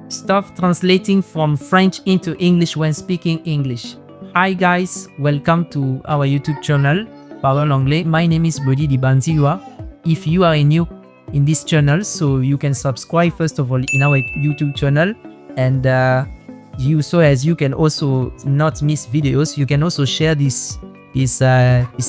Stop translating from French into English when speaking English. Hi guys, welcome to our YouTube channel, Parole Anglais. My name is Bodi Dibanziwa. If you are new in this channel, so you can subscribe first of all in our YouTube channel, and you can also not miss videos. You can also share this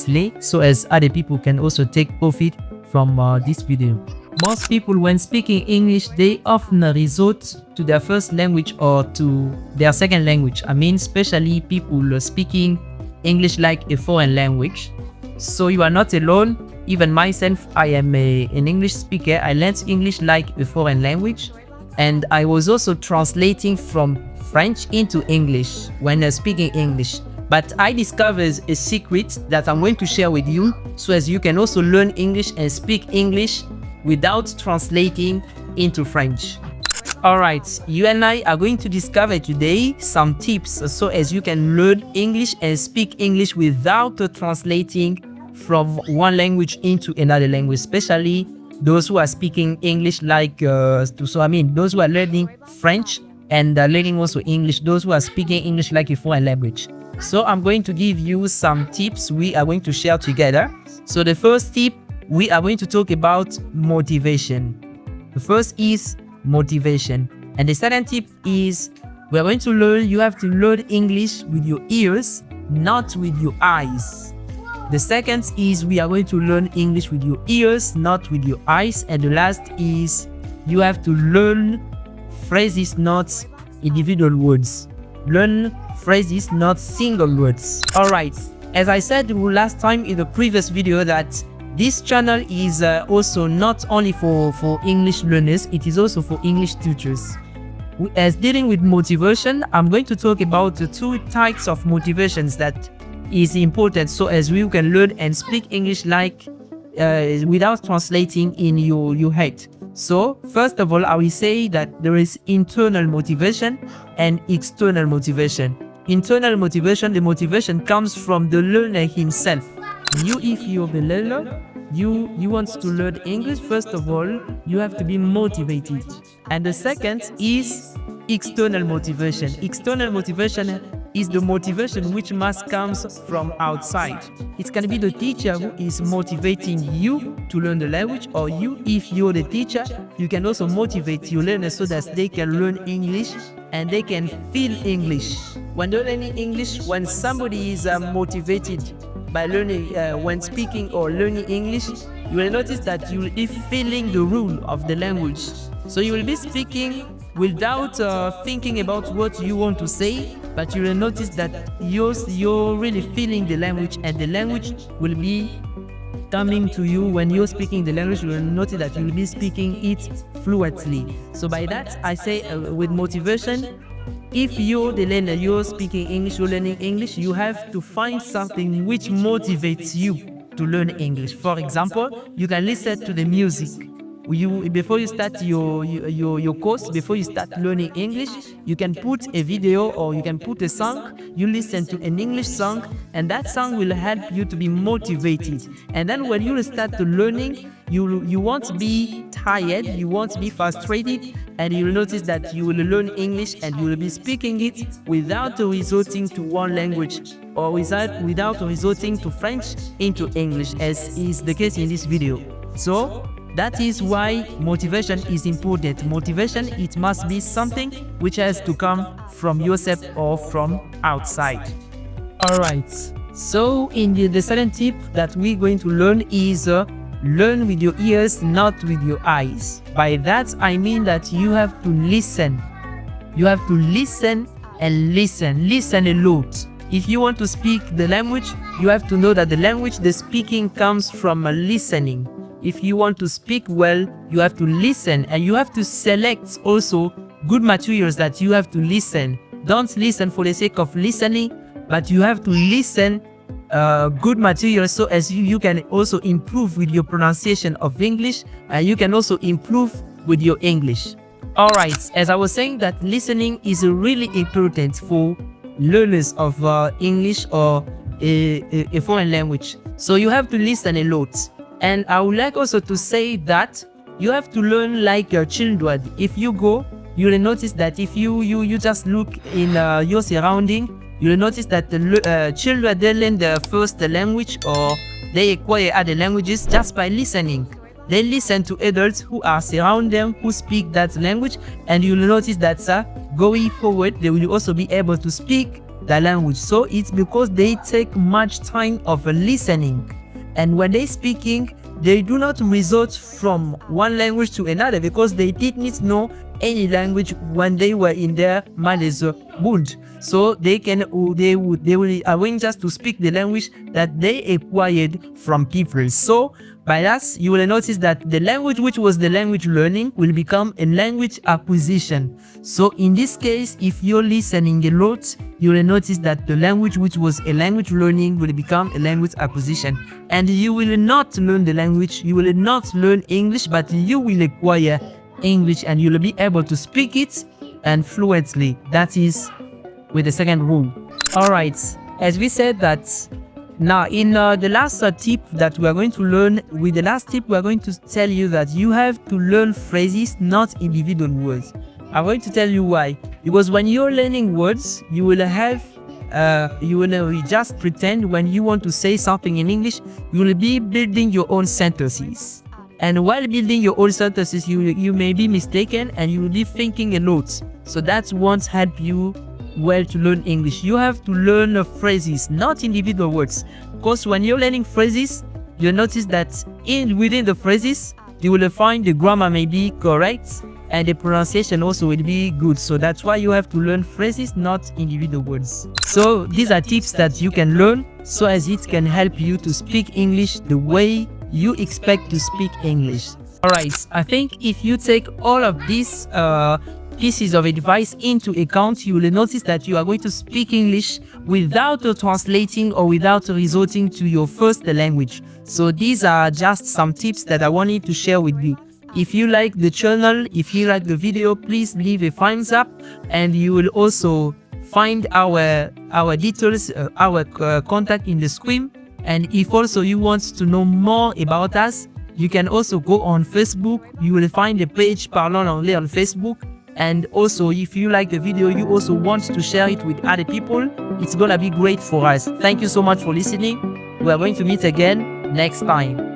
link so as other people can also take profit from this video. Most people, when speaking English, they often resort to their first language or to their second language. I mean, especially people speaking English like a foreign language. So you are not alone. Even myself, I am an English speaker. I learned English like a foreign language, and I was also translating from French into English when speaking English. But I discovered a secret that I'm going to share with you so as you can also learn English and speak English without translating into French. Alright, you and I are going to discover today some tips so as you can learn English and speak English without translating from one language into another language, especially those who are speaking English like, those who are learning French and learning also English, those who are speaking English like a foreign language. So I'm going to give you some tips we are going to share together. So the first tip, we are going to talk about motivation. The first is motivation. And the second tip is we are going to learn, you have to learn English with your ears, not with your eyes. The second is we are going to learn English with your ears, not with your eyes. And the last is you have to learn phrases, not individual words. Learn phrases, not single words. Alright, as I said last time in the previous video that this channel is also not only for English learners, it is also for English teachers. As dealing with motivation, I'm going to talk about the two types of motivations that is important so as we can learn and speak English like without translating in your head. So first of all, I will say that there is internal motivation and external motivation. Internal motivation, the motivation comes from the learner himself. If you're the learner, you want to learn English, first of all, you have to be motivated. And the second is external motivation. External motivation is the motivation which must come from outside. It can be the teacher who is motivating you to learn the language, or you, if you're the teacher, you can also motivate your learners so that they can learn English and they can feel English. When they're learning English, when somebody is motivated by learning, when speaking or learning English, you will notice that you will be feeling the rule of the language. So you will be speaking without thinking about what you want to say, but you will notice that you're really feeling the language, and the language will be coming to you. When you're speaking the language, you will notice that you will be speaking it fluently. So by that, I say with motivation, if you're the learner, you're speaking English, you're learning English, you have to find something which motivates you to learn English. For example, you can listen to the music. Before you start your course, before you start learning English, you can put a video or you can put a song. You listen to an English song, and that song will help you to be motivated. And then when you start to learning, you won't be tired, you won't be frustrated, and you will notice that you will learn English and you will be speaking it without resorting to one language or without resorting to French into English, as is the case in this video. So that is why motivation is important. Motivation, it must be something which has to come from yourself or from outside. Alright, so in the second tip that we're going to learn is learn with your ears, not with your eyes. By that, I mean that you have to listen. You have to listen and listen a lot. If you want to speak the language, you have to know that the language, the speaking comes from listening. If you want to speak well, you have to listen, and you have to select also good materials that you have to listen. Don't listen for the sake of listening, but you have to listen good materials so as you can also improve with your pronunciation of English, and you can also improve with your English. Alright, as I was saying, that listening is really important for learners of English or a foreign language. So you have to listen a lot. And I would like also to say that you have to learn like your children. If you go you will notice that if you just look in your surrounding, you will notice that the children, they learn their first language or they acquire other languages just by listening. They listen to adults who are surround them, who speak that language, and you will notice that going forward, they will also be able to speak the language. So it's because they take much time of listening. And when they speaking, they do not resort from one language to another because they did not know any language when they were in their mother's womb. So they will arrange just to speak the language that they acquired from people. So by that, you will notice that the language which was the language learning will become a language acquisition. So in this case, if you're listening a lot, you will notice that the language which was a language learning will become a language acquisition. And you will not learn the language, you will not learn English, but you will acquire English and you will be able to speak it and fluently. That is with the second rule. Alright, as we said that now in the last tip that we are going to learn, with the last tip we are going to tell you that you have to learn phrases, not individual words. I'm going to tell you why. Because when you're learning words, you will have you will just pretend when you want to say something in English, you will be building your own sentences. And while building your own sentences, you may be mistaken and you will be thinking a lot. So that won't help you well to learn English. You have to learn phrases, not individual words. Because when you're learning phrases, you'll notice that within the phrases, you will find the grammar may be correct and the pronunciation also will be good. So that's why you have to learn phrases, not individual words. So these are tips that you can learn so as it can help you to speak English the way you expect to speak English. Alright, I think if you take all of these pieces of advice into account, you will notice that you are going to speak English without translating or without resorting to your first language. So these are just some tips that I wanted to share with you. If you like the channel, if you like the video, please leave a thumbs up, and you will also find our details, our contact in the screen. And if also you want to know more about us, you can also go on Facebook. You will find the page Parlons Anglais on Facebook. And also, if you like the video, you also want to share it with other people, it's gonna be great for us. Thank you so much for listening. We are going to meet again next time.